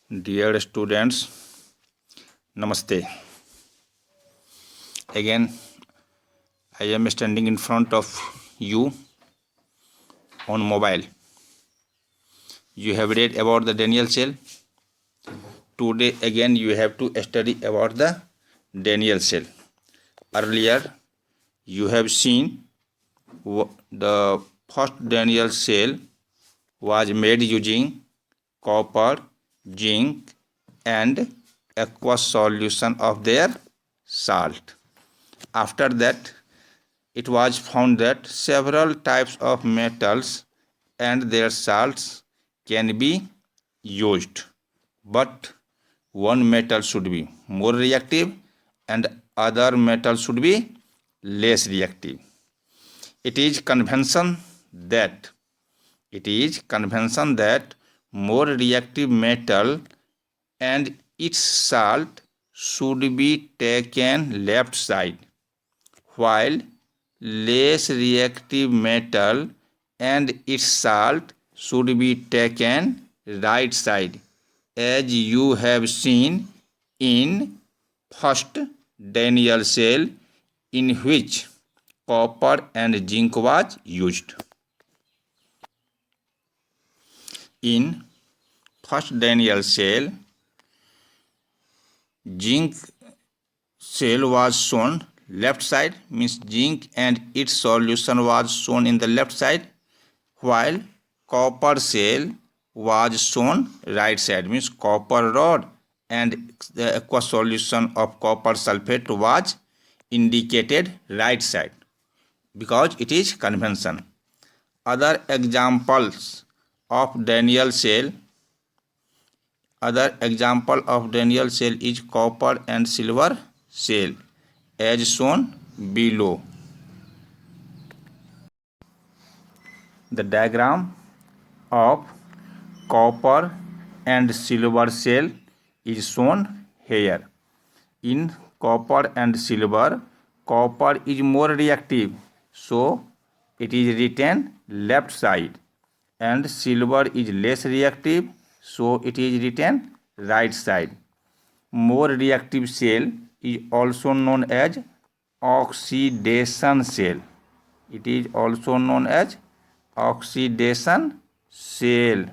Dear students, Namaste. Again, I am standing in front of you on mobile. You have read about the Daniel cell. Today again you have to study about the Daniel cell. Earlier you have seen the first Daniel cell was made using copper, zinc and aqueous solution of their salt. After that, it was found that several types of metals and their salts can be used, but one metal should be more reactive and other metal should be less reactive. It is convention that more reactive metal and its salt should be taken left side, while less reactive metal and its salt should be taken right side, as you have seen in first Daniel cell, in which copper and zinc was used. In first Daniel cell, zinc cell was shown left side, means zinc and its solution was shown in the left side, while copper cell was shown right side, means copper rod and the aqueous solution of copper sulfate was indicated right side, because it is convention. Other examples of Daniel cell is copper and silver cell, as shown below. The diagram of copper and silver cell is shown here. In copper and silver, copper is more reactive, so it is written left side, and silver is less reactive, so it is written right side. More reactive cell is also known as oxidation cell. It is also known as oxidation cell.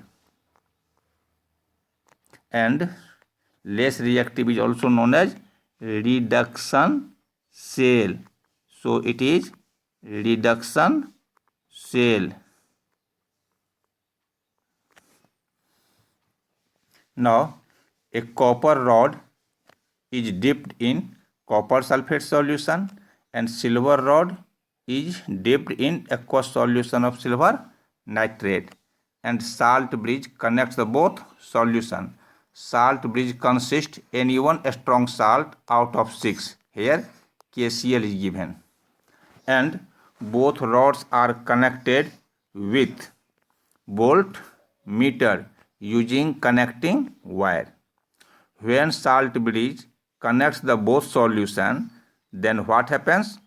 And less reactive is also known as reduction cell. So it is reduction cell. Now, a copper rod is dipped in copper sulfate solution and silver rod is dipped in aqueous solution of silver nitrate, and salt bridge connects the both solution. Salt bridge consists any one strong salt out of 6. Here KCl is given, and both rods are connected with voltmeter using connecting wire. When salt bridge connects the both solution, then what happens?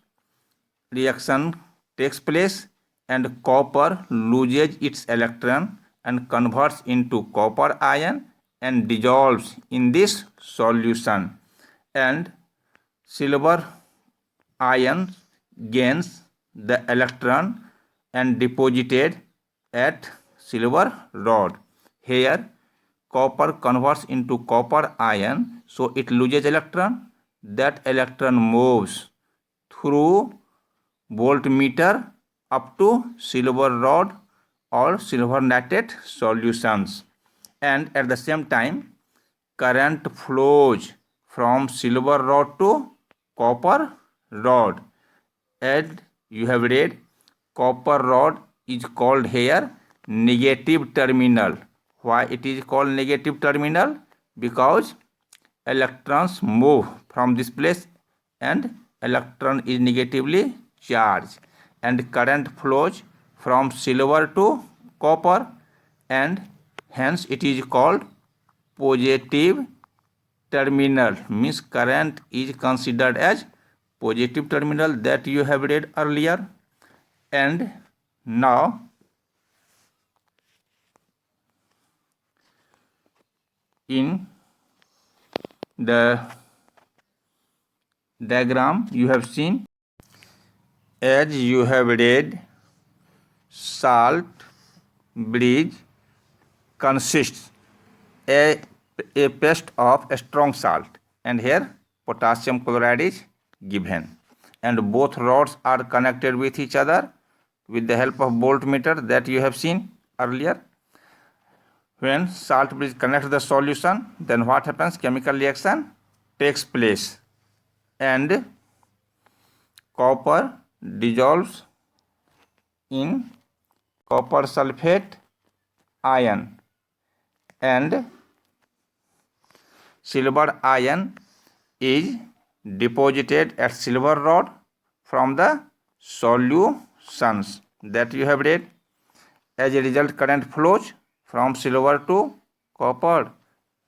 Reaction takes place and copper loses its electron and converts into copper ion and dissolves in this solution, and silver ion gains the electron and deposited at silver rod. Here copper converts into copper ion, so it loses electron. That electron moves through voltmeter up to silver rod or silver nitrate solutions, and at the same time current flows from silver rod to copper rod. As you have read, copper rod is called here negative terminal. Why it is called negative terminal? Because electrons move from this place and electron is negatively charged, and current flows from silver to copper, and hence it is called positive terminal, means current is considered as positive terminal, that you have read earlier. And now In the diagram you have seen, as you have read, salt bridge consists a paste of strong salt, and here potassium chloride is given, and both rods are connected with each other with the help of voltmeter that you have seen earlier. When salt bridge connects the solution, then what happens? Chemical reaction takes place and copper dissolves in copper sulfate ion, and silver ion is deposited at silver rod from the solutions that you have read. As a result, current flows from silver to copper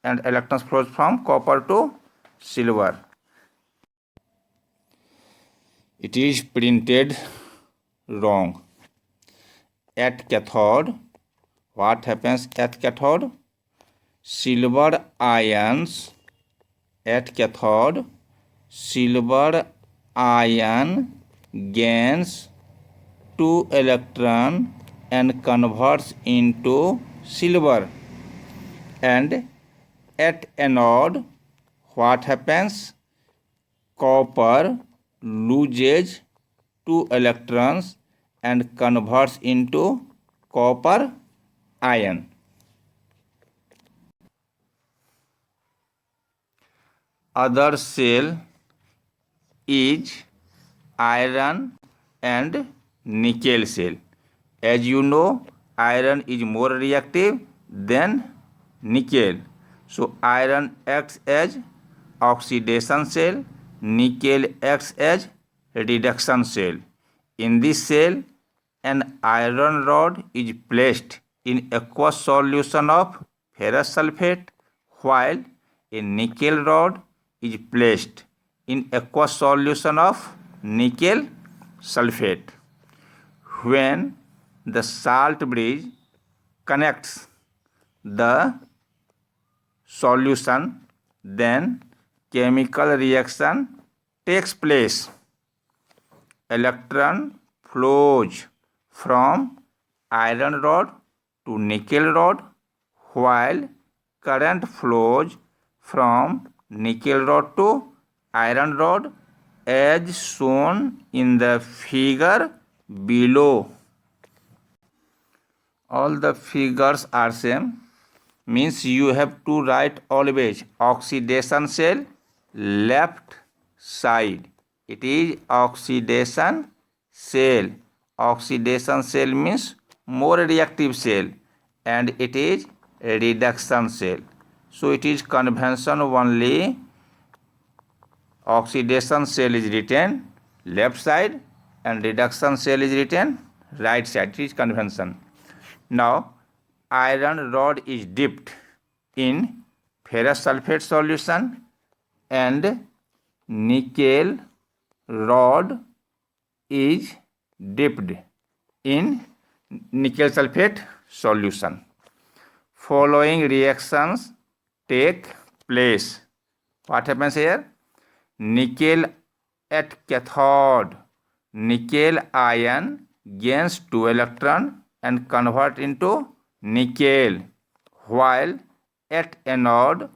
and electrons flows from copper to silver. It is printed wrong. At cathode, what happens at cathode? Silver ions at cathode, silver ion gains 2 electron and converts into silver, and at anode what happens? Copper loses 2 electrons and converts into copper ion. Other cell is iron and nickel cell. As you know, iron is more reactive than nickel. So iron acts as oxidation cell, nickel acts as reduction cell. In this cell, an iron rod is placed in aqueous solution of ferrous sulfate, while a nickel rod is placed in aqueous solution of nickel sulfate. When the salt bridge connects the solution, then chemical reaction takes place. Electron flows from iron rod to nickel rod, while current flows from nickel rod to iron rod as shown in the figure below. All the figures are same, means you have to write always oxidation cell left side. It is oxidation cell. Oxidation cell means more reactive cell, and it is a reduction cell. So it is convention only oxidation cell is written left side and reduction cell is written right side. It is convention. Now iron rod is dipped in ferrous sulfate solution and nickel rod is dipped in nickel sulfate solution. Following reactions take place. What happens here? Nickel at cathode, nickel ion gains 2 electron and convert into nickel, while at anode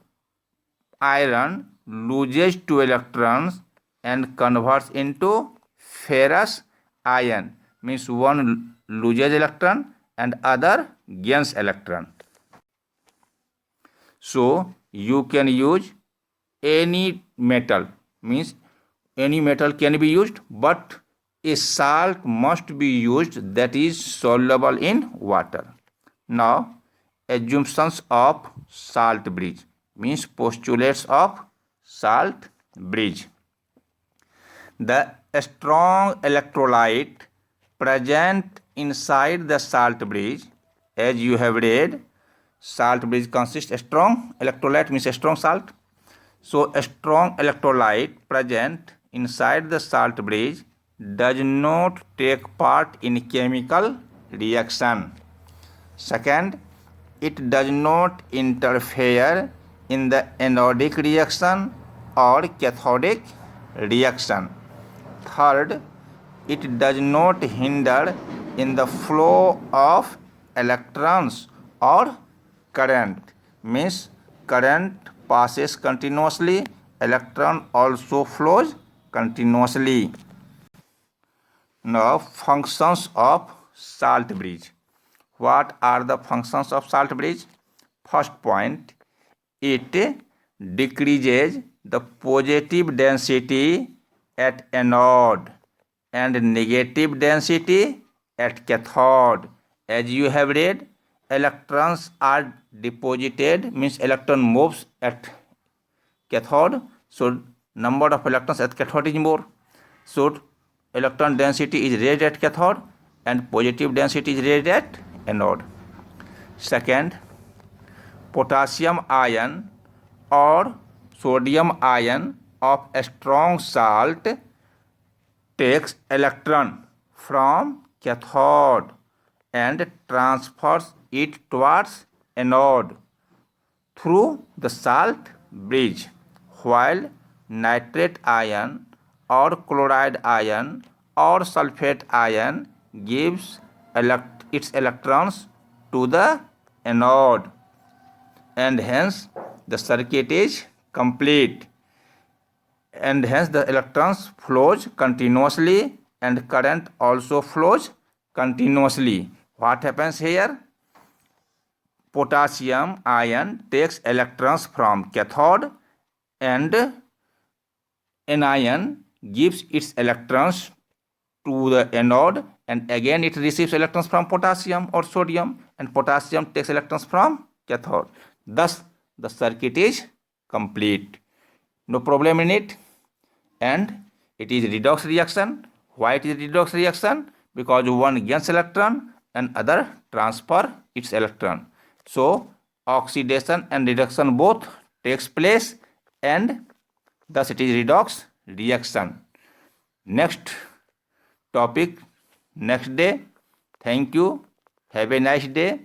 iron loses 2 electrons and converts into ferrous ion, means one loses electron and other gains electron. So you can use any metal, means any metal can be used, but a salt must be used that is soluble in water. Now assumptions of salt bridge, means postulates of salt bridge. The strong electrolyte present inside the salt bridge, as you have read, salt bridge consists of strong electrolyte, means a strong salt. So a strong electrolyte present inside the salt bridge does not take part in chemical reaction. Second, it does not interfere in the anodic reaction or cathodic reaction. Third, it does not hinder in the flow of electrons or current. Means current passes continuously, electron also flows continuously. Now, functions of salt bridge. What are the functions of salt bridge? First point, it decreases the positive density at anode and negative density at cathode. As you have read, electrons are deposited, means electron moves at cathode, so number of electrons at cathode is more. So electron density is raised at cathode and positive density is raised at anode. Second, potassium ion or sodium ion of a strong salt takes electron from cathode and transfers it towards anode through the salt bridge, while nitrate ion or chloride ion or sulfate ion gives its electrons to the anode, and hence the circuit is complete, and hence the electrons flows continuously and current also flows continuously. What happens here? Potassium ion takes electrons from cathode and anion gives its electrons to the anode, and again it receives electrons from potassium or sodium, and potassium takes electrons from cathode. Thus the circuit is complete. No problem in it. And it is redox reaction. Why it is redox reaction? Because one gains electron and other transfer its electron. So oxidation and reduction both takes place, and thus it is redox reaction. Next topic next day. Thank you. Have a nice day.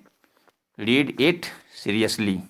Read it seriously.